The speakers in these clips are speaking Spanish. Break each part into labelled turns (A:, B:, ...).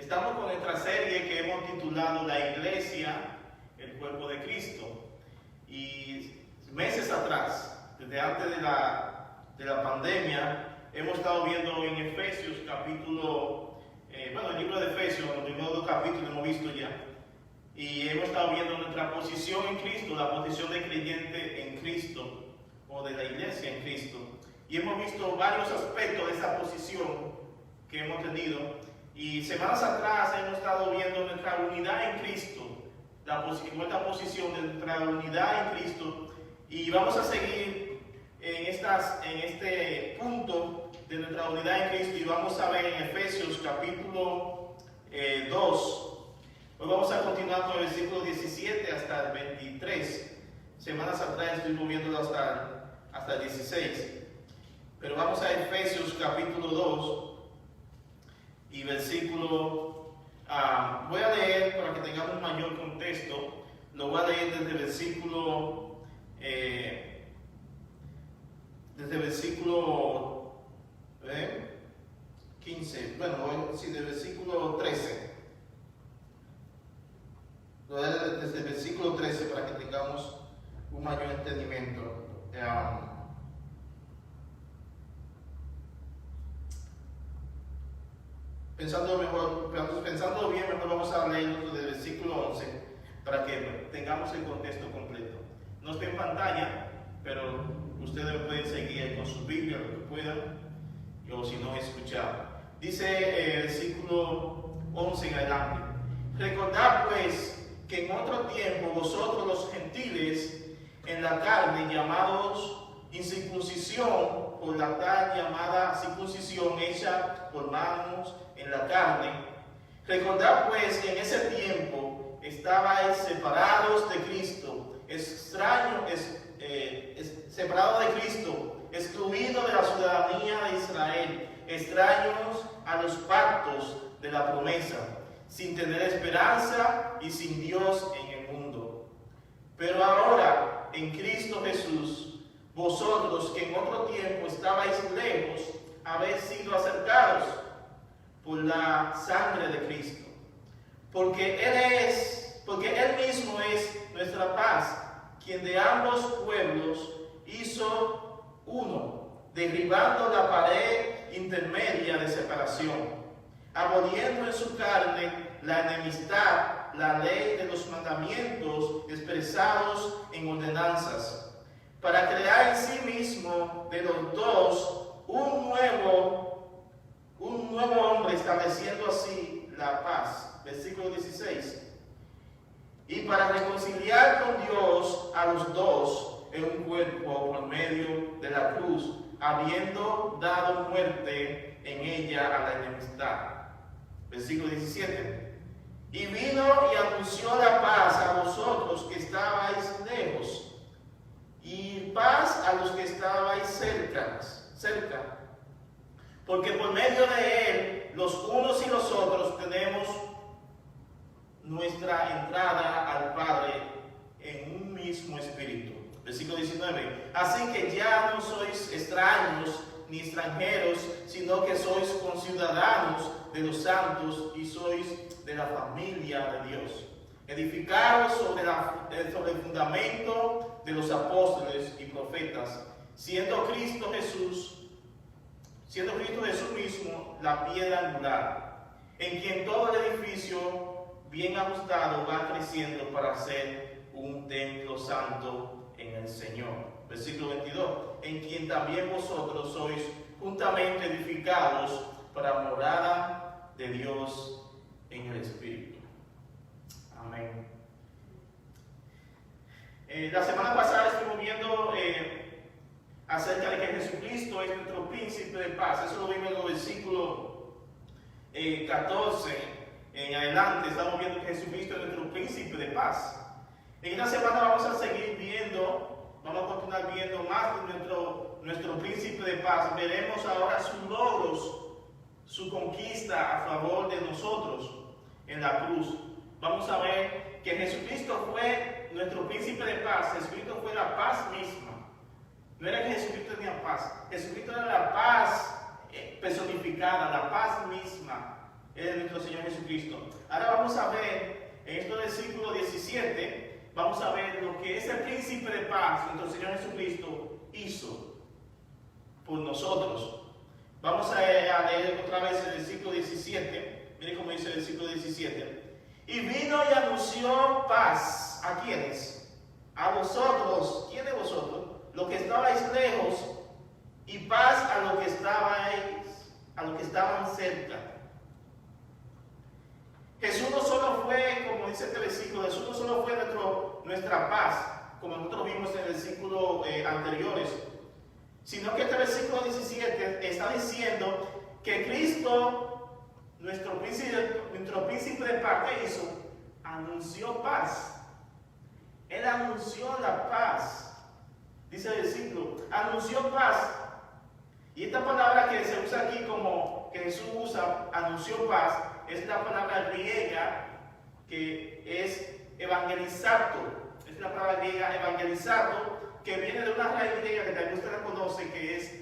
A: Estamos con nuestra serie que hemos titulado La Iglesia, el Cuerpo de Cristo. Y meses atrás, desde antes de la pandemia, hemos estado viendo en Efesios capítulo, el libro de Efesios, los primeros 2 capítulos hemos visto ya. Y hemos estado viendo nuestra posición en Cristo, la posición del creyente en Cristo, o de la iglesia en Cristo. Y hemos visto varios aspectos de esa posición que hemos tenido. Y semanas atrás hemos estado viendo nuestra unidad en Cristo, nuestra posición de nuestra unidad en Cristo. Y vamos a seguir en este punto de nuestra unidad en Cristo y vamos a ver en Efesios capítulo 2. Hoy vamos a continuar con el versículo 17 hasta el 23. Semanas atrás estuvimos viéndolo hasta el 16. Pero vamos a Efesios capítulo 2 y versículo... voy a leer para que tengamos un mayor contexto. Lo voy a leer desde el versículo... desde el versículo 15. Desde el versículo 13. Desde el versículo 13 para que tengamos un mayor entendimiento. Pensando bien, mejor vamos a leer desde el versículo 11 para que tengamos el contexto completo. No está en pantalla, pero ustedes pueden seguir con su Biblia, lo que puedan, o si no, escuchar. Dice el versículo 11 en adelante: recordad pues que en otro tiempo vosotros los gentiles en la carne, llamados incircuncisión por la tal llamada circuncisión hecha por manos en la carne, recordad pues que en ese tiempo estabais separados de Cristo, separados de Cristo, excluidos de la ciudadanía de Israel, extraños a los pactos de la promesa, sin tener esperanza y sin Dios en el mundo. Pero ahora, en Cristo Jesús, vosotros que en otro tiempo estabais lejos, habéis sido acercados por la sangre de Cristo. Porque Él mismo es nuestra paz, quien de ambos pueblos hizo uno, derribando la pared intermedia de separación, aboliendo en su carne la enemistad, la ley de los mandamientos expresados en ordenanzas, para crear en sí mismo de los dos un nuevo hombre, estableciendo así la paz. Versículo 16. Y para reconciliar con Dios a los dos en un cuerpo por medio de la cruz, habiendo dado muerte en ella a la enemistad. Versículo 17. Y vino y anunció la paz a vosotros que estabais lejos, y paz a los que estabais cerca. Porque por medio de Él, los unos y los otros tenemos nuestra entrada al Padre en un mismo espíritu. Versículo 19. Así que ya no sois extraños ni extranjeros, sino que sois conciudadanos de los santos y sois de la familia de Dios, edificados sobre el fundamento de los apóstoles y profetas, siendo Cristo Jesús mismo la piedra angular, en quien todo el edificio bien ajustado va creciendo para ser un templo santo en el Señor. Versículo 22. En quien también vosotros sois juntamente edificados para morada de Dios en el Espíritu. Amén. La semana pasada estuvimos viendo acerca de que Jesucristo es nuestro príncipe de paz. Eso lo vimos en el versículo 14 en adelante. Estamos viendo que Jesucristo es nuestro príncipe de paz. En esta semana vamos a seguir viendo, vamos a continuar viendo más de nuestro príncipe de paz. Veremos ahora sus logros, su conquista a favor de nosotros en la cruz. Vamos a ver que Jesucristo fue nuestro príncipe de paz. Jesucristo fue la paz misma. No era que Jesucristo tenía paz. Jesucristo era la paz personificada, la paz misma. Él es nuestro Señor Jesucristo. Ahora vamos a ver, en este versículo 17, vamos a ver lo que ese príncipe de paz, nuestro Señor Jesucristo, hizo por nosotros. Vamos a leer otra vez el versículo 17. Miren cómo dice el versículo 17. Y vino y anunció paz. ¿A quiénes? A vosotros. ¿Quién de vosotros? Los que estabais lejos, y paz a los que estaban cerca. Jesús no solo fue, como dice este versículo, Jesús no solo fue nuestra paz, como nosotros vimos en el versículo anteriores, sino que este versículo 17 está diciendo que Cristo, nuestro príncipe de paz, ¿qué hizo? Anunció paz. Él anunció la paz. Dice el versículo, anunció paz. Y esta palabra que se usa aquí como que Jesús usa, anunció paz, es la palabra griega que es evangelizato. Es la palabra griega evangelizato, que viene de una raíz griega que también usted la conoce, que es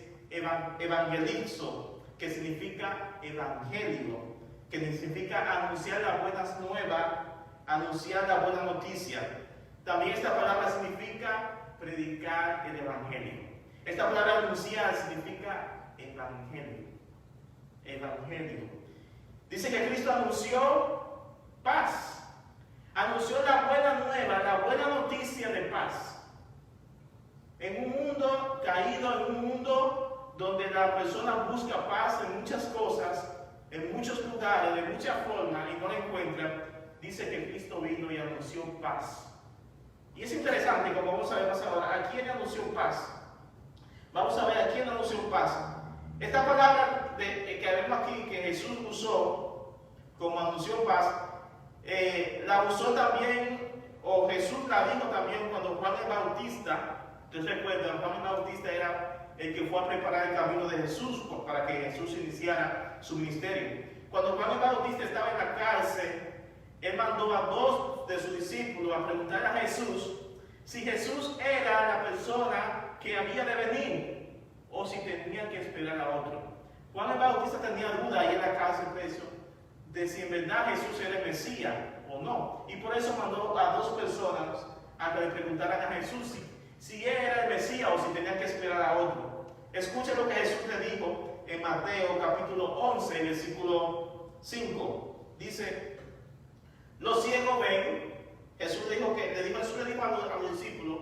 A: evangelizo, que significa evangelio, que significa anunciar las buenas nuevas, anunciar la buena noticia. También esta palabra significa predicar el evangelio. Esta palabra anunciar significa evangelio. Evangelio. Dice que Cristo anunció paz. Anunció la buena nueva, la buena noticia de paz. En un mundo caído, en un mundo donde la persona busca paz en muchas cosas, en muchos lugares, de muchas formas, y no la encuentra, dice que Cristo vino y anunció paz. Y es interesante, como vamos a ver más ahora, ¿a quién anunció paz? Vamos a ver a quién anunció paz. Esta palabra que vemos aquí, que Jesús usó como anunció paz, la usó también, o Jesús la dijo también cuando Juan el Bautista. Ustedes recuerdan, Juan el Bautista era el que fue a preparar el camino de Jesús para que Jesús iniciara su ministerio. Cuando Juan el Bautista estaba en la cárcel, él mandó a 2 de sus discípulos a preguntar a Jesús si Jesús era la persona que había de venir o si tenía que esperar a otro. Juan el Bautista tenía duda ahí en la cárcel preso de si en verdad Jesús era el Mesías o no. Y por eso mandó a 2 personas a que le preguntaran a Jesús si él era el Mesías o si tenía que esperar a otro. Escuchen lo que Jesús le dijo en Mateo capítulo 11, versículo 5. Dice, los ciegos ven. Jesús le dijo a los discípulos,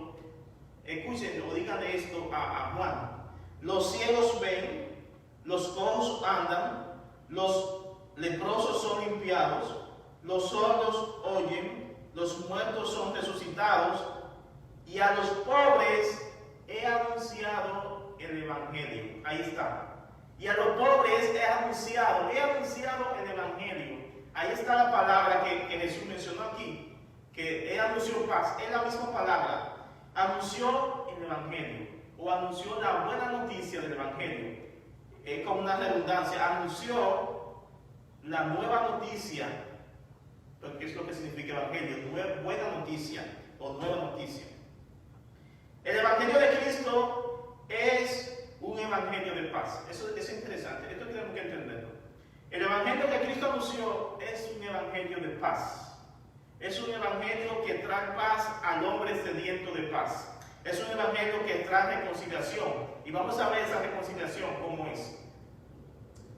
A: escuchen o digan esto a Juan. Los ciegos ven, los cojos andan, los leprosos son limpiados, los sordos oyen, los muertos son resucitados, y a los pobres he anunciado el evangelio. Ahí está. Y a los pobres he anunciado el evangelio. Ahí está la palabra que Jesús mencionó aquí, que él anunció paz. Es la misma palabra. Anunció el evangelio, o anunció la buena noticia del evangelio. Es como una redundancia. Anunció la nueva noticia, porque es lo que significa evangelio, buena noticia o nueva noticia. El evangelio de Cristo es un evangelio de paz. Eso es interesante, esto tenemos que entenderlo. El evangelio que Cristo anunció es un evangelio de paz. Es un evangelio que trae paz al hombre sediento de paz. Es un evangelio que trae reconciliación. Y vamos a ver esa reconciliación cómo es.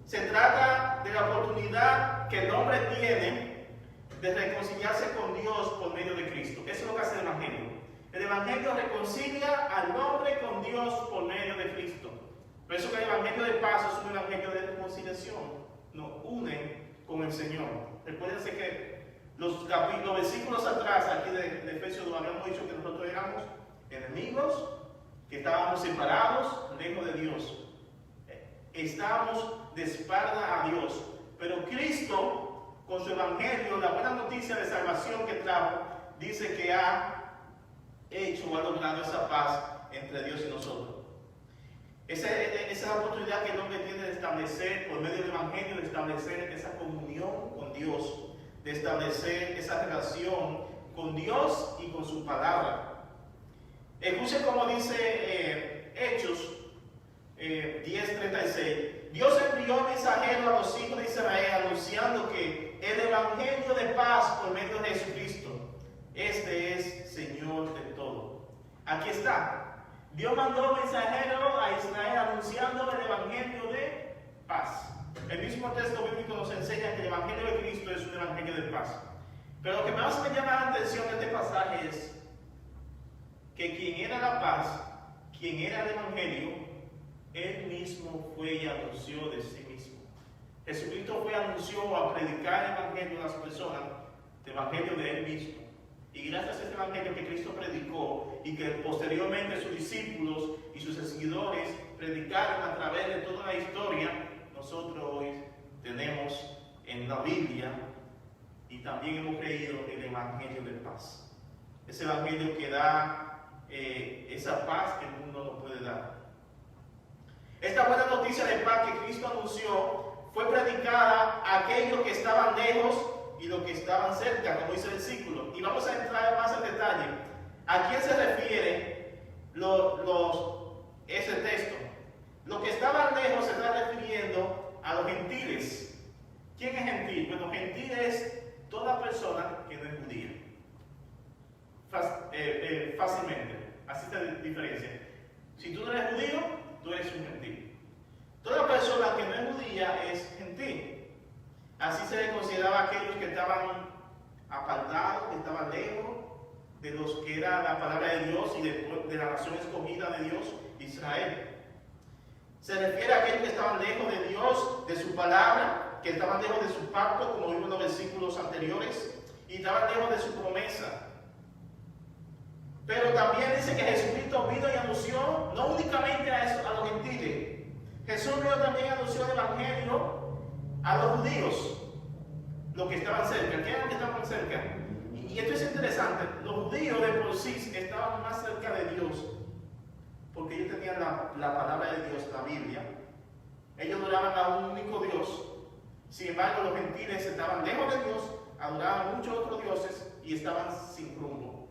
A: Se trata de la oportunidad que el hombre tiene de reconciliarse con Dios por medio de Cristo. Eso es lo que hace el evangelio. El evangelio reconcilia al hombre con Dios por medio de Cristo. Por eso que el evangelio de paz es un evangelio de reconciliación. Nos une con el Señor. Recuérdense que los versículos atrás, aquí de Efesios 2, habíamos dicho que nosotros éramos enemigos, que estábamos separados, lejos de Dios. Estábamos de espalda a Dios. Pero Cristo, con su evangelio, la buena noticia de salvación que trajo, dice que ha logrado esa paz entre Dios y nosotros. Esa es la oportunidad que el hombre tiene de establecer, por medio del evangelio, de establecer esa comunión con Dios, de establecer esa relación con Dios y con su palabra. Escuchen cómo dice Hechos 10:36. Dios envió mensajeros a los hijos de Israel anunciando aquí está. Dios mandó mensajeros a Israel anunciando el evangelio de paz. El mismo texto bíblico nos enseña que el evangelio de Cristo es un evangelio de paz. Pero lo que más me llama la atención de este pasaje es que quien era la paz, quien era el evangelio, él mismo fue y anunció de sí mismo. Jesucristo fue y anunció a predicar el evangelio a las personas, el evangelio de él mismo. Y gracias a este evangelio que Cristo predicó y que posteriormente sus discípulos y sus seguidores predicaron a través de toda la historia, nosotros hoy tenemos en la Biblia y también hemos creído en el evangelio de paz. Ese evangelio que da esa paz que el mundo no puede dar. Esta buena noticia de paz que Cristo anunció fue predicada a aquellos que estaban lejos y los que estaban cerca, como dice el versículo. Y vamos a entrar más en detalle. ¿A quién se refiere ese texto? Los que estaban lejos se está refiriendo a los gentiles. ¿Quién es gentil? Bueno, gentil es toda persona que no es judía. Fácilmente, así se diferencia. Si tú no eres judío, tú eres un gentil. Toda persona que no es judía es gentil. Así se le consideraba a aquellos que estaban apartados, que estaban lejos de los que era la palabra de Dios y de la nación escogida de Dios, Israel. Se refiere a aquellos que estaban lejos de Dios, de su palabra, que estaban lejos de su pacto, como vimos en los versículos anteriores, y estaban lejos de su promesa. Pero también dice que Jesucristo vino y anunció, no únicamente a los gentiles, Jesús vino también y anunció el evangelio a los judíos, los que estaban cerca. ¿Quiénes eran los que estaban cerca? Y esto es interesante, los judíos de por sí estaban más cerca de Dios, porque ellos tenían la palabra de Dios, la Biblia. Ellos adoraban a un único Dios. Sin embargo, los gentiles estaban lejos de Dios, adoraban muchos otros dioses y estaban sin rumbo.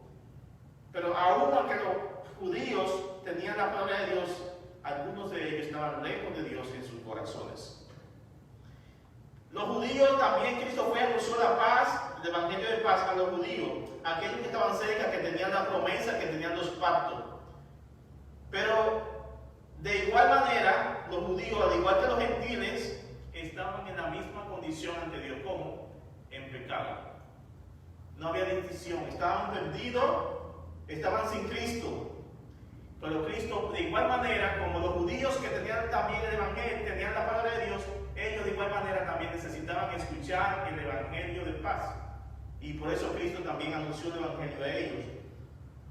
A: Pero aún aunque los judíos tenían la palabra de Dios, algunos de ellos estaban lejos de Dios en sus corazones. Los judíos también, Cristo fue y anunció la paz, el evangelio de paz a los judíos, aquellos que estaban cerca, que tenían la promesa, que tenían los pactos. Pero de igual manera, los judíos, al igual que los gentiles, estaban en la misma condición ante Dios, como en pecado. No había distinción, estaban perdidos, estaban sin Cristo. Pero Cristo, de igual manera, como los judíos que tenían también el evangelio, tenían la palabra de Dios, ellos de igual manera también necesitaban escuchar el evangelio de paz. Y por eso Cristo también anunció el evangelio a ellos.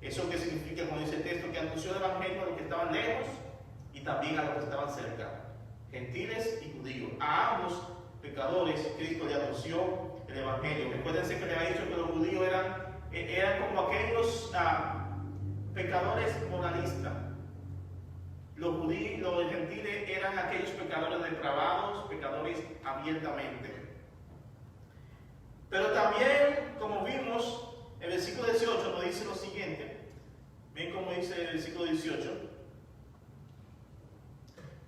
A: ¿Eso qué significa, como dice el texto? Que anunció el evangelio a los que estaban lejos y también a los que estaban cerca, gentiles y judíos. A ambos pecadores Cristo le anunció el evangelio. Recuérdense que le había dicho que los judíos eran como aquellos pecadores moralistas. Los gentiles eran aquellos pecadores depravados, pecadores abiertamente. Pero también, como vimos, el versículo 18 nos dice lo siguiente. Ven cómo dice el versículo 18.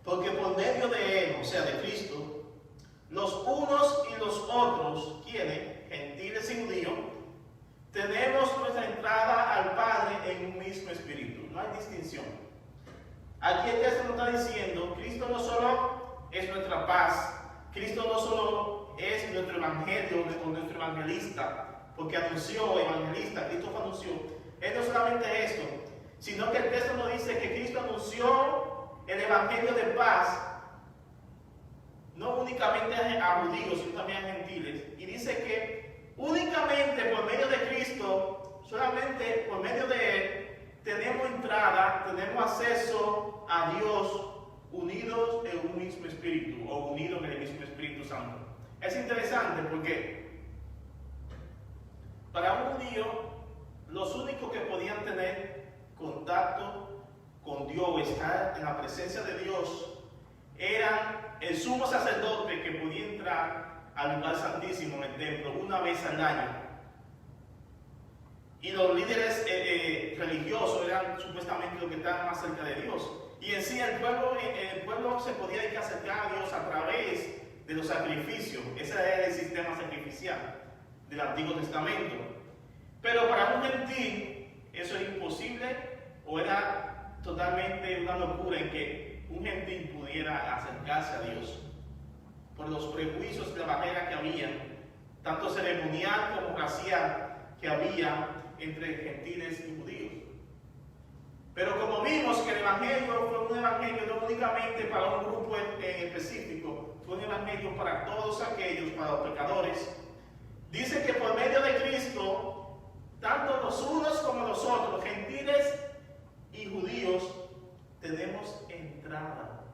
A: Porque por medio de él, o sea, de Cristo, los unos y los otros, ¿quiénes? Gentiles y judíos, tenemos nuestra entrada al Padre en un mismo espíritu. No hay distinción. Aquí el texto nos está diciendo, Cristo no solo es nuestra paz, Cristo no solo es nuestro evangelio, nuestro evangelista, porque anunció evangelista, Cristo anunció. Es no solamente esto, sino que el texto nos dice que Cristo anunció el evangelio de paz, no únicamente a judíos, sino también a gentiles. Y dice que únicamente por medio de Cristo, solamente por medio de él, tenemos entrada, tenemos acceso a Dios unidos en un mismo espíritu o unidos en el mismo Espíritu Santo. Es interesante porque para un judío los únicos que podían tener contacto con Dios o estar en la presencia de Dios eran el sumo sacerdote que podía entrar al lugar santísimo en el templo una vez al año. Y los líderes religiosos eran supuestamente los que estaban más cerca de Dios. Y en sí el pueblo se podía acercar a Dios a través de los sacrificios. Ese era el sistema sacrificial del Antiguo Testamento. Pero para un gentil eso es imposible o era totalmente una locura en que un gentil pudiera acercarse a Dios por los prejuicios de la barrera que había, tanto ceremonial como racial, que había entre gentiles y judíos. Pero como vimos que el Evangelio fue un Evangelio no únicamente para un grupo en específico, fue un Evangelio para todos aquellos, para los pecadores. Dice que por medio de Cristo, tanto los unos como los otros, gentiles y judíos, tenemos entrada,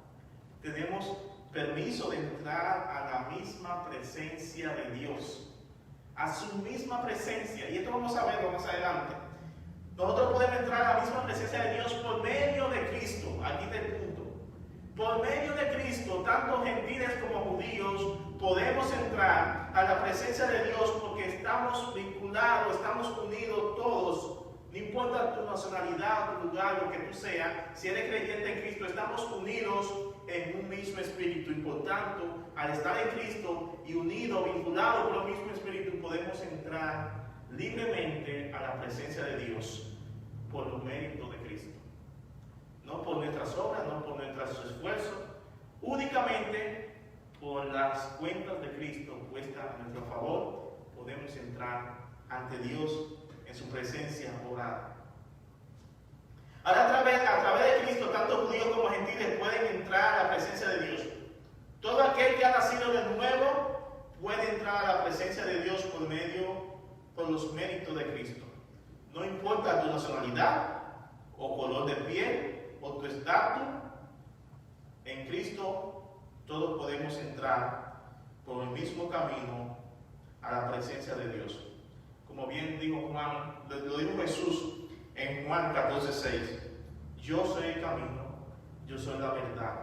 A: tenemos permiso de entrar a la misma presencia de Dios, a su misma presencia. Y esto vamos a verlo más adelante. Nosotros podemos entrar a la misma presencia de Dios por medio de Cristo. Aquí está el punto. Por medio de Cristo, tanto gentiles como judíos, podemos entrar a la presencia de Dios porque estamos vinculados, estamos unidos todos. No importa tu nacionalidad, tu lugar, lo que tú seas, si eres creyente en Cristo, estamos unidos en un mismo espíritu. Y por tanto, al estar en Cristo y unidos, vinculados por el mismo espíritu, podemos entrar libremente a la presencia de Dios por los méritos de Cristo. No por nuestras obras, no por nuestros esfuerzos, únicamente por las cuentas de Cristo puestas a nuestro favor, podemos entrar ante Dios en su presencia orada. Ahora a través de Cristo, tanto judíos como gentiles pueden entrar a la presencia de Dios. Todo aquel que ha nacido de nuevo puede entrar a la presencia de Dios por los méritos de Cristo. No importa tu nacionalidad, o color de piel, o tu estatus, en Cristo todos podemos entrar por el mismo camino a la presencia de Dios. Como bien dijo Juan, lo dijo Jesús en Juan 14:6. Yo soy el camino, yo soy la verdad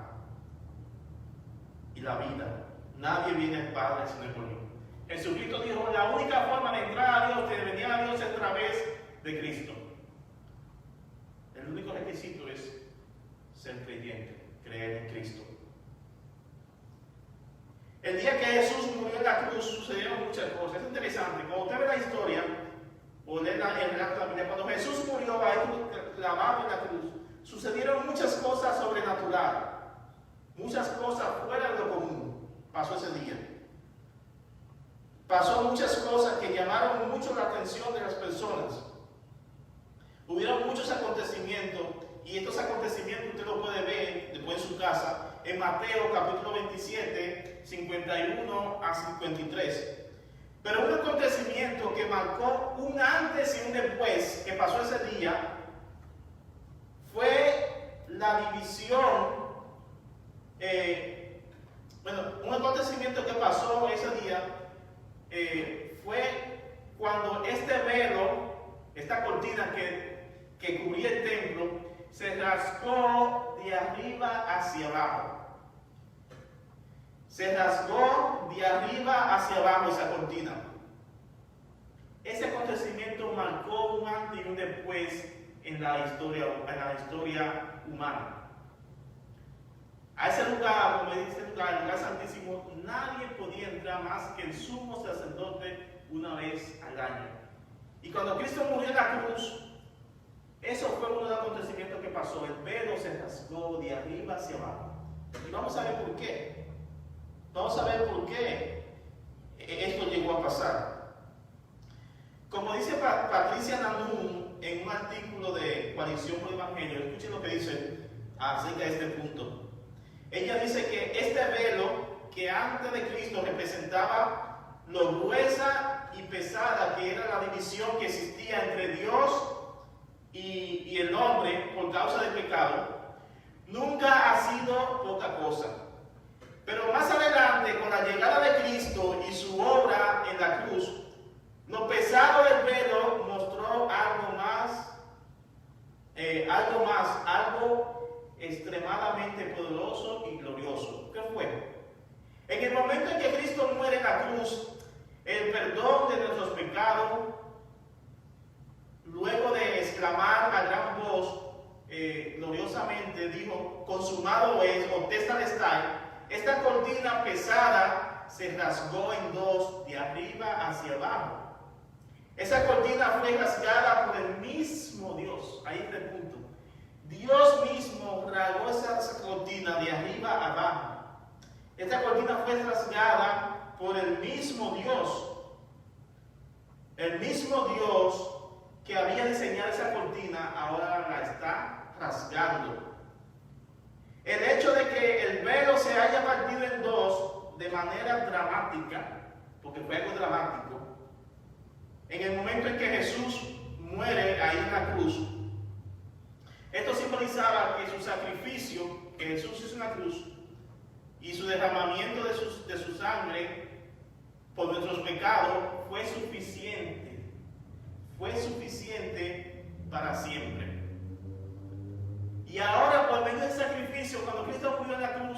A: y la vida. Nadie viene al Padre sino por mí. Jesucristo dijo, la única forma de entrar a Dios, de venir a Dios, es a través de Cristo. El único requisito es ser creyente, creer en Cristo. El día que Jesús murió en la cruz sucedieron muchas cosas. Es interesante, cuando usted ve la historia, o lee el relato de la Biblia, cuando Jesús murió clavado en la cruz, sucedieron muchas cosas sobrenaturales, muchas cosas fuera de lo común. Pasó ese día. Pasó muchas cosas que llamaron mucho la atención de las personas. Hubieron muchos acontecimientos, y estos acontecimientos usted los puede ver después en su casa, en Mateo capítulo 27, 51 a 53. Pero un acontecimiento que marcó un antes y un después que pasó ese día fue la división. Un acontecimiento que pasó ese día fue cuando este velo, esta cortina que cubría el templo, se rasgó de arriba hacia abajo. Se rasgó de arriba hacia abajo esa cortina. Ese acontecimiento marcó un antes y un después en la historia humana. A ese lugar, como dice el lugar santísimo, nadie podía entrar más que el sumo sacerdote una vez al año. Y cuando Cristo murió en la cruz, eso fue uno de los acontecimientos que pasó. El velo se rasgó de arriba hacia abajo. Y vamos a ver por qué. Vamos a ver por qué esto llegó a pasar. Como dice Patricia Nanum en un artículo de Coalición por el Evangelio, escuchen lo que dice acerca de este punto. Ella dice que este velo, que antes de Cristo representaba lo gruesa y pesada que era la división que existía entre Dios y el hombre por causa del pecado, nunca ha sido poca cosa. Pero más adelante, con la llegada de Cristo y su obra en la cruz, lo pesado del velo mostró algo extremadamente poderoso y glorioso. ¿Qué fue? En el momento en que Cristo muere en la cruz, el perdón de nuestros pecados, luego de exclamar a gran voz, gloriosamente dijo, consumado es, o testalestai, esta cortina pesada se rasgó en dos, de arriba hacia abajo. Esa cortina fue rasgada por el mismo Dios. Ahí está el punto. Dios mismo rasgó esa cortina de arriba a abajo. Esta cortina fue rasgada por el mismo Dios. El mismo Dios que había diseñado esa cortina ahora la está rasgando. El hecho de que el velo se haya partido en dos de manera dramática, porque fue algo dramático, en el momento en que Jesús muere ahí en la cruz, esto simbolizaba que su sacrificio, que Jesús hizo en la cruz, y su derramamiento de su sangre por nuestros pecados fue suficiente para siempre. Y ahora, por medio del sacrificio, cuando Cristo murió en la cruz,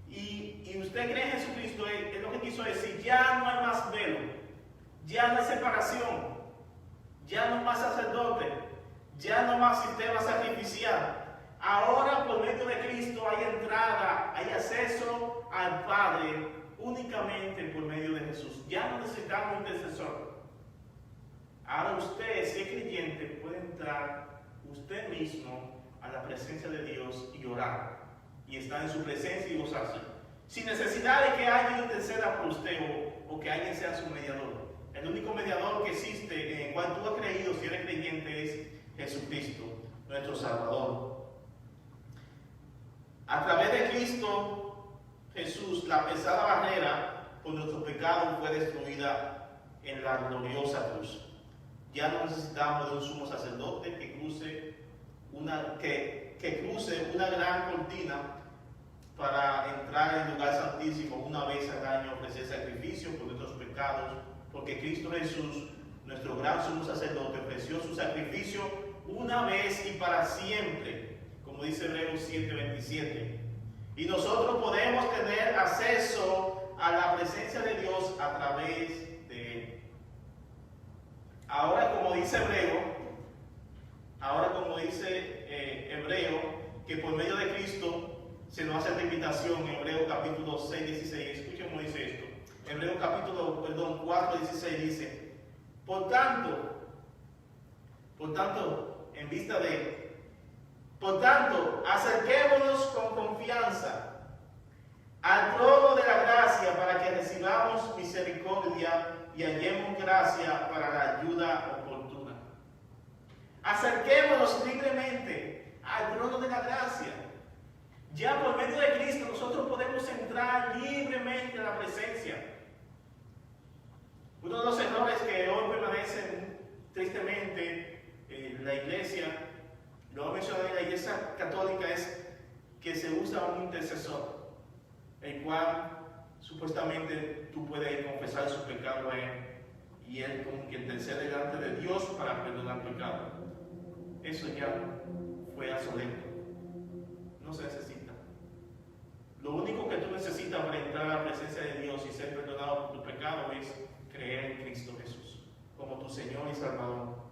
A: y usted cree en Jesucristo, es lo que quiso decir: ya no hay más velo, ya no hay separación, ya no hay más sacerdote, ya no hay más sistema sacrificial. Ahora, por medio de Cristo, hay entrada, hay acceso al Padre únicamente por medio de Jesús. Ya no necesitamos un intercesor. Ahora usted, si es creyente, puede entrar usted mismo a la presencia de Dios y orar, y estar en su presencia y gozarse, sin necesidad de que alguien interceda por usted o que alguien sea su mediador. El único mediador que existe, en el cual tú has creído, si eres creyente, es Jesucristo, nuestro Salvador. A través de Cristo Jesús, la pesada barrera por nuestros pecados fue destruida en la gloriosa cruz. Ya no necesitamos de un sumo sacerdote que cruce una gran cortina para entrar en el lugar santísimo una vez al año, ofrecer sacrificio por nuestros pecados, porque Cristo Jesús, nuestro gran sumo sacerdote, ofreció su sacrificio una vez y para siempre, como dice Hebreos 7:27. Y nosotros podemos tener acceso a la presencia de Dios a través de Él. Ahora, como dice Hebreo, que por medio de Cristo se nos hace la invitación en Hebreo capítulo 6:16. Escuchen cómo dice esto. Hebreo capítulo 4:16 dice: Por tanto, acerquémonos con confianza al trono de la gracia para que recibamos misericordia y hallemos gracia para la ayuda oportuna. Acerquémonos libremente al trono de la gracia. Ya por medio de Cristo nosotros podemos entrar libremente a la presencia. Uno de los errores que hoy permanecen tristemente en la iglesia, lo he mencionado en la iglesia católica, es que se usa un intercesor, el cual supuestamente tú puedes confesar su pecado a él y él como que intercede delante de Dios para perdonar pecado. Eso ya fue obsoleto. No se necesita. Lo único que tú necesitas para entrar a la presencia de Dios y ser perdonado por tu pecado es creer en Cristo Jesús como tu Señor y Salvador.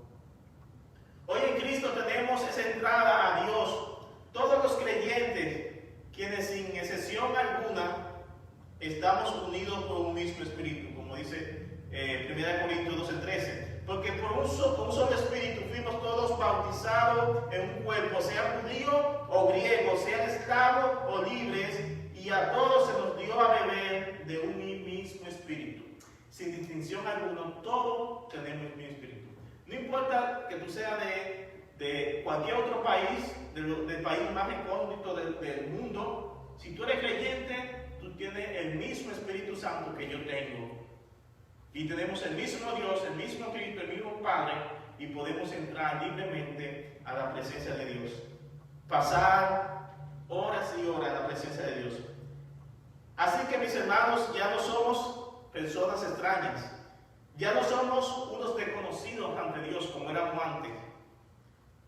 A: Hoy en Cristo tenemos esa entrada a Dios. Todos los creyentes, quienes sin excepción alguna estamos unidos por un mismo espíritu, como dice 1 Corintios 12:13. Porque por un solo espíritu fuimos todos bautizados en un cuerpo, sea judío o griego, sean esclavos o libres, y a todos se nos dio a beber de un mismo espíritu. Sin distinción alguna, todos tenemos el mismo espíritu. No importa que tú seas de cualquier otro país, del país más recóndito del mundo, si tú eres creyente, tú tienes el mismo Espíritu Santo que yo tengo. Y tenemos el mismo Dios, el mismo Cristo, el mismo Padre, y podemos entrar libremente a la presencia de Dios. Pasar horas y horas en la presencia de Dios. Así que, mis hermanos, ya no somos personas extrañas. Ya no somos unos desconocidos ante Dios como éramos antes.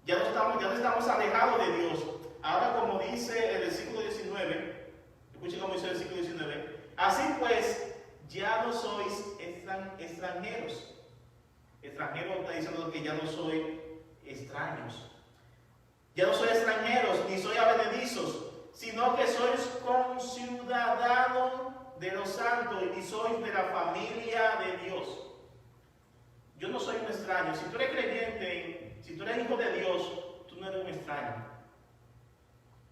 A: Ya no estamos alejados de Dios. Ahora, como dice el versículo 19, escuchen cómo dice el versículo 19. Así pues, ya no sois extranjeros. Extranjero está diciendo que ya no soy extraños. Ya no soy extranjeros, ni soy advenedizos, sino que sois conciudadanos de los santos y sois de la familia de Dios. Yo no soy un extraño. Si tú eres creyente, si tú eres hijo de Dios, tú Tú no eres un extraño.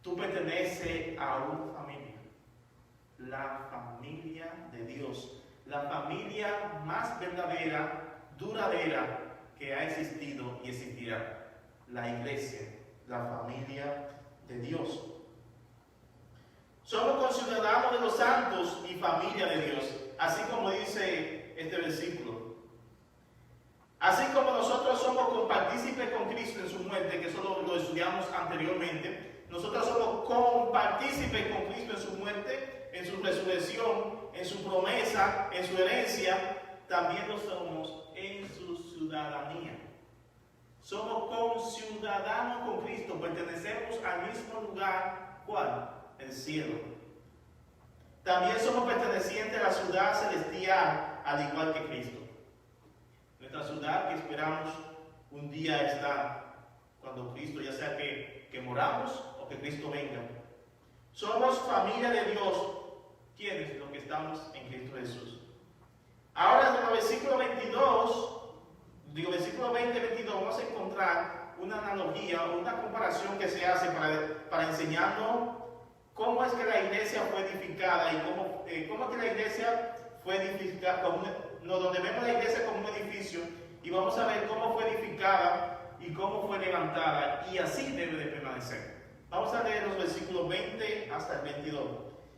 A: Tú perteneces a una familia. La familia de Dios. La familia más verdadera, duradera que ha existido y existirá. La iglesia, la familia de Dios. Somos conciudadanos de los santos y familia de Dios, así como dice este versículo. Así como nosotros somos compartícipes con Cristo en su muerte, que eso lo estudiamos anteriormente, nosotros somos compartícipes con Cristo en su muerte, en su resurrección, en su promesa, en su herencia, también lo somos en su ciudadanía. Somos conciudadanos con Cristo, pertenecemos al mismo lugar, ¿cuál? El cielo. También somos pertenecientes a la ciudad celestial, al igual que Cristo. Nuestra ciudad que esperamos un día estar cuando Cristo, ya sea que moramos o que Cristo venga. Somos familia de Dios. ¿Quiénes? Los que estamos en Cristo Jesús. Ahora en el versículo 20-22, vamos a encontrar una analogía o una comparación que se hace para enseñarnos cómo es que la iglesia fue edificada y cómo es que la iglesia fue edificada, donde vemos la iglesia como un edificio y vamos a ver cómo fue edificada y cómo fue levantada, y así debe de permanecer. Vamos a leer los versículos 20 hasta el 22.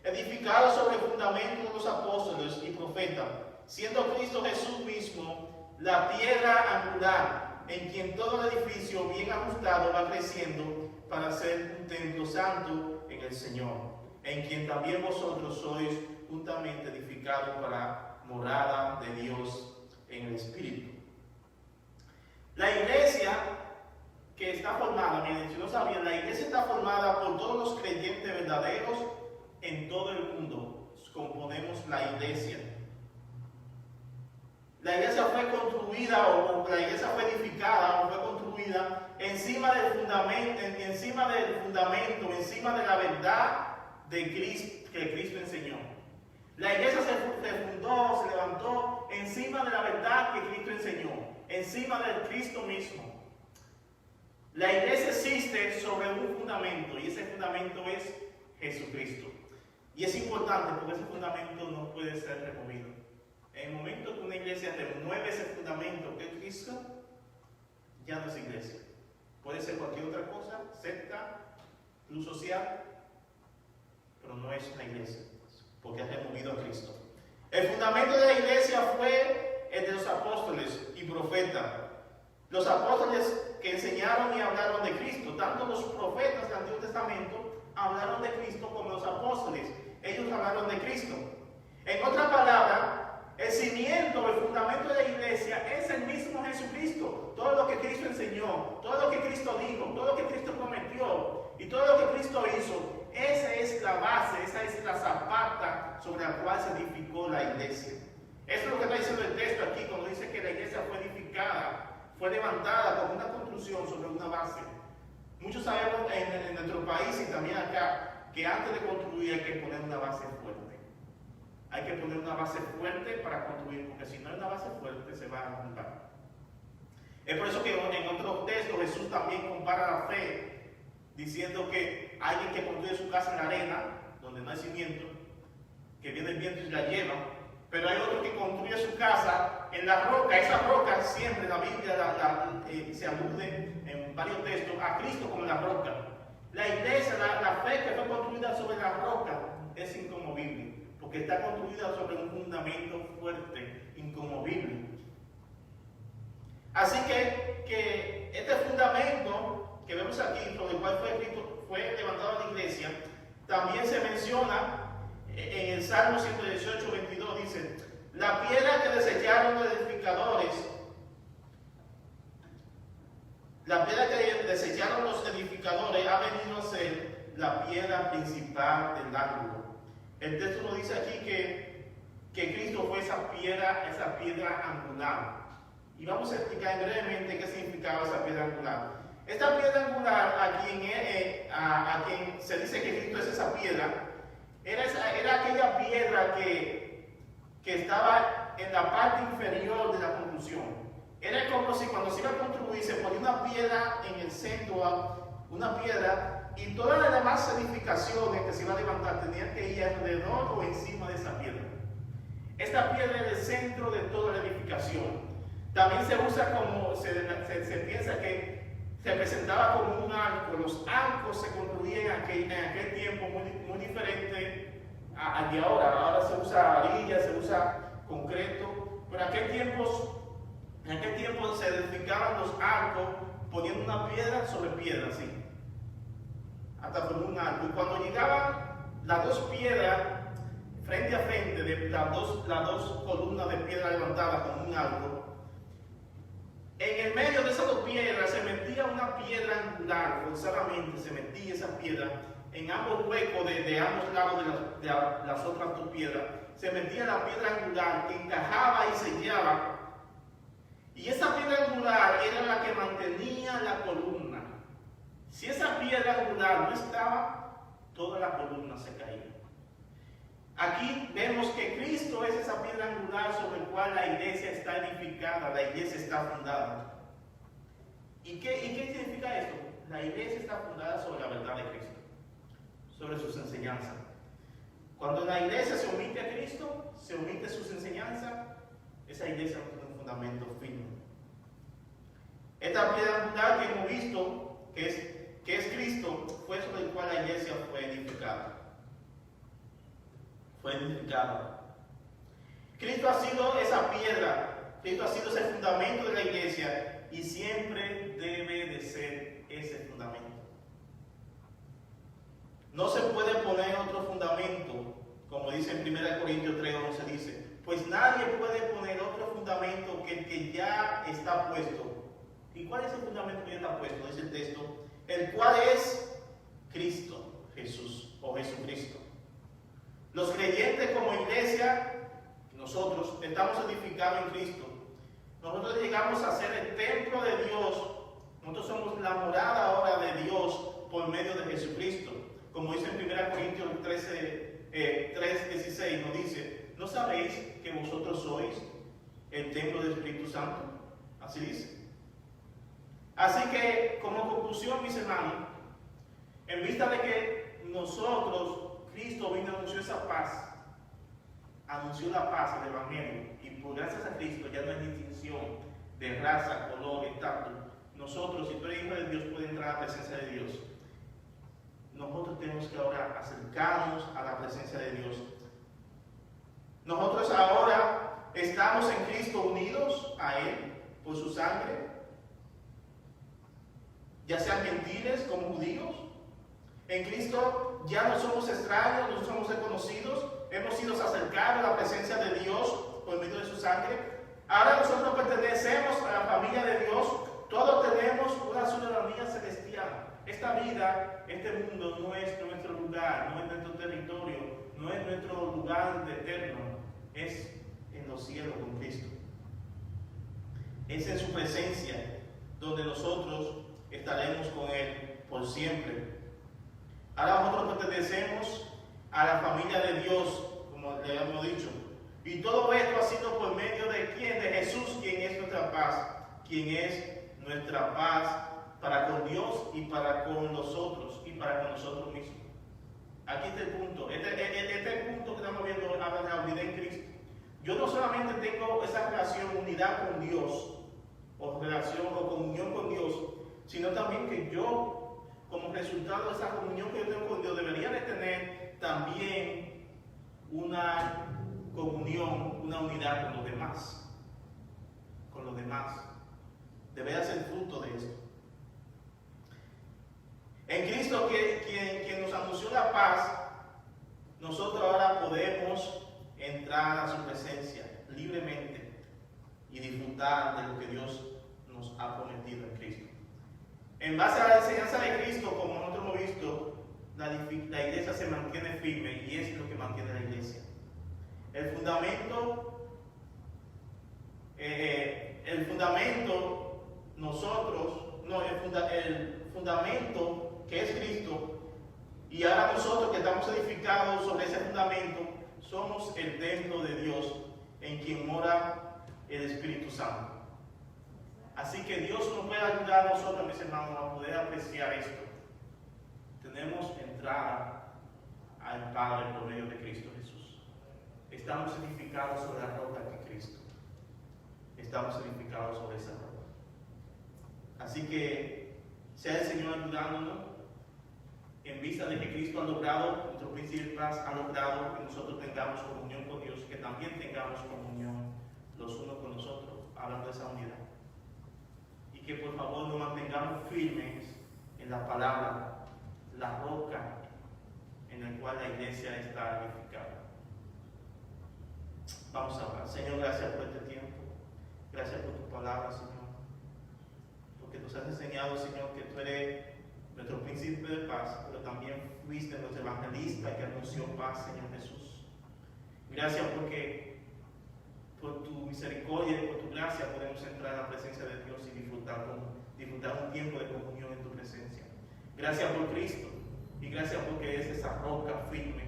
A: Edificado sobre el fundamento de los apóstoles y profetas, siendo Cristo Jesús mismo la piedra angular, en quien todo el edificio bien ajustado va creciendo para ser un templo santo en el Señor, en quien también vosotros sois juntamente edificados para morada de Dios en el Espíritu. La iglesia que está formada, miren, si no sabían, la iglesia está formada por todos los creyentes verdaderos en todo el mundo. Componemos la iglesia. La iglesia fue construida o la iglesia fue edificada o fue construida encima del fundamento, encima de la verdad de Cristo, que Cristo enseñó. La iglesia se fundó, se levantó encima de la verdad que Cristo enseñó, encima del Cristo mismo. La iglesia existe sobre un fundamento y ese fundamento es Jesucristo. Y es importante porque ese fundamento no puede ser removido. En el momento que una iglesia remueve ese fundamento que es Cristo, ya no es iglesia. Puede ser cualquier otra cosa, secta, club social, pero no es una iglesia, porque ha removido a Cristo. El fundamento de la iglesia fue el de los apóstoles y profetas. Los apóstoles que enseñaron y hablaron de Cristo, tanto los profetas del Antiguo Testamento hablaron de Cristo como los apóstoles. Ellos hablaron de Cristo. En otra palabra, el cimiento, el fundamento de la iglesia es el mismo Jesucristo. Todo lo que Cristo enseñó, todo lo que Cristo dijo, todo lo que Cristo prometió y todo lo que Cristo hizo, esa es la base, esa es la zapata sobre la cual se edificó la iglesia. Eso es lo que está diciendo el texto aquí cuando dice que la iglesia fue edificada, fue levantada con una construcción sobre una base. Muchos sabemos en nuestro país y también acá que antes de construir hay que poner una base fuerte. Hay que poner una base fuerte para construir, porque si no hay una base fuerte se va a derrumbar. Es por eso que en otros textos Jesús también compara la fe, diciendo que alguien que construye su casa en la arena, donde no hay cimiento, que viene el viento y la lleva, pero hay otro que construye su casa en la roca. Esa roca siempre, la Biblia se alude en varios textos a Cristo como la roca. La iglesia, la fe que fue construida sobre la roca es inconmovible, porque está construida sobre un fundamento fuerte, inconmovible. Así que este fundamento que vemos aquí, sobre el cual fue levantado la iglesia, también se menciona en el Salmo 118, 22, dice: la piedra que desecharon los edificadores, ha venido a ser la piedra principal del ángulo. El texto nos dice aquí que Cristo fue esa piedra angular. Y vamos a explicar brevemente qué significaba esa piedra angular. Esta piedra angular, a quien se dice que Cristo es esa piedra, era aquella piedra que estaba en la parte inferior de la construcción. Era como si cuando se iba a construir se ponía una piedra en el centro, una piedra, y todas las demás edificaciones que se iban a levantar tenían que ir alrededor o encima de esa piedra. Esta piedra es el centro de toda la edificación. También se usa como, se piensa que se presentaba como un arco. Los arcos se construían en aquel tiempo muy diferente al de ahora. Ahora se usa arilla, se usa concreto, pero en aquel tiempo se edificaban los arcos poniendo una piedra sobre piedra, así, hasta formar un arco. Y cuando llegaban las dos piedras frente a frente, de las dos columnas de piedra levantadas con un arco, en el medio de esas dos piedras se metía una piedra angular, forzadamente se metía esa piedra en ambos huecos de ambos lados de las otras dos piedras. Se metía la piedra angular, encajaba y sellaba. Y esa piedra angular era la que mantenía la columna. Si esa piedra angular no estaba, toda la columna se caía. Aquí vemos que Cristo es esa piedra angular sobre la cual la iglesia está edificada, la iglesia está fundada. ¿Y qué significa esto? La iglesia está fundada sobre la verdad de Cristo, sobre sus enseñanzas. Cuando la iglesia se omite a Cristo, se omite sus enseñanzas, esa iglesia no tiene un fundamento firme. Esta piedra angular que hemos visto, que es Cristo, fue sobre el cual la iglesia fue edificada. Cristo ha sido esa piedra, Cristo ha sido ese fundamento de la iglesia y siempre debe de ser ese fundamento. No se puede poner otro fundamento, como dice en 1 Corintios 3:11, dice, pues nadie puede poner otro fundamento que el que ya está puesto. ¿Y cuál es el fundamento que ya está puesto? Dice el texto, el cual es Cristo Jesús o Jesucristo. Los creyentes como iglesia, nosotros estamos edificados en Cristo. Nosotros llegamos a ser el templo de Dios. Nosotros somos la morada ahora de Dios por medio de Jesucristo. Como dice en 1 Corintios 3:16, nos dice, ¿no sabéis que vosotros sois el templo del Espíritu Santo? Así dice. Así que, como conclusión, mis hermanos, en vista de que nosotros, Cristo vino y anunció esa paz, anunció la paz, el Evangelio, y por gracias a Cristo ya no hay distinción de raza, color, estatus. Nosotros, si tú eres hijo de Dios, puedes entrar a la presencia de Dios. Nosotros tenemos que ahora acercarnos a la presencia de Dios. Nosotros ahora estamos en Cristo unidos a Él por su sangre, ya sean gentiles como judíos. En Cristo ya no somos extraños, no somos desconocidos, hemos sido acercados a la presencia de Dios por medio de su sangre. Ahora nosotros pertenecemos a la familia de Dios, todos tenemos una ciudadanía celestial. Esta vida, este mundo no es nuestro lugar, no es nuestro territorio, no es nuestro lugar eterno, es en los cielos con Cristo. Es en su presencia donde nosotros estaremos con Él por siempre. Ahora nosotros pertenecemos a la familia de Dios, como le hemos dicho. Y todo esto ha sido por medio de ¿quién? De Jesús, quien es nuestra paz. Quien es nuestra paz para con Dios y para con nosotros y para con nosotros mismos. Aquí está el punto. Este es el punto que estamos viendo, habla de la unidad en Cristo. Yo no solamente tengo esa relación, unidad con Dios, o relación o comunión con Dios, sino también que yo, como resultado de esa comunión que yo tengo con Dios, debería de tener también una comunión, una unidad con los demás. Con los demás. Debería ser fruto de esto. En Cristo, quien nos anunció la paz, nosotros ahora podemos entrar a su presencia libremente y disfrutar de lo que Dios nos ha prometido en Cristo. En base a la enseñanza de Cristo, como nosotros hemos visto, la iglesia se mantiene firme y es lo que mantiene la iglesia. El fundamento que es Cristo, y ahora nosotros que estamos edificados sobre ese fundamento, somos el templo de Dios en quien mora el Espíritu Santo. Así que Dios nos puede ayudar a nosotros, mis hermanos, a poder apreciar esto. Tenemos entrada al Padre por medio de Cristo Jesús. Estamos edificados sobre la roca que es Cristo. Estamos edificados sobre esa roca. Así que sea el Señor ayudándonos en vista de que Cristo ha logrado, nuestro príncipe de paz ha logrado que nosotros tengamos comunión con Dios, que también tengamos comunión los unos con los otros, hablando de esa unidad. Y que por favor nos mantengamos firmes en la palabra, la roca en la cual la iglesia está edificada. Vamos a orar. Señor, gracias por este tiempo. Gracias por tu palabra, Señor. Porque nos has enseñado, Señor, que tú eres nuestro príncipe de paz, pero también fuiste nuestro evangelista que anunció paz, Señor Jesús. Gracias porque por tu misericordia y por tu gracia podemos entrar a la presencia de Dios y disfrutar un tiempo de comunión en tu presencia. Gracias por Cristo y gracias porque es esa roca firme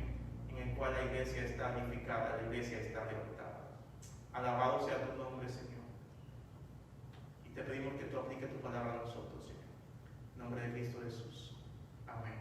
A: en la cual la iglesia está edificada, la iglesia está levantada. Alabado sea tu nombre, Señor. Y te pedimos que tú apliques tu palabra a nosotros, Señor. En nombre de Cristo Jesús. Amén.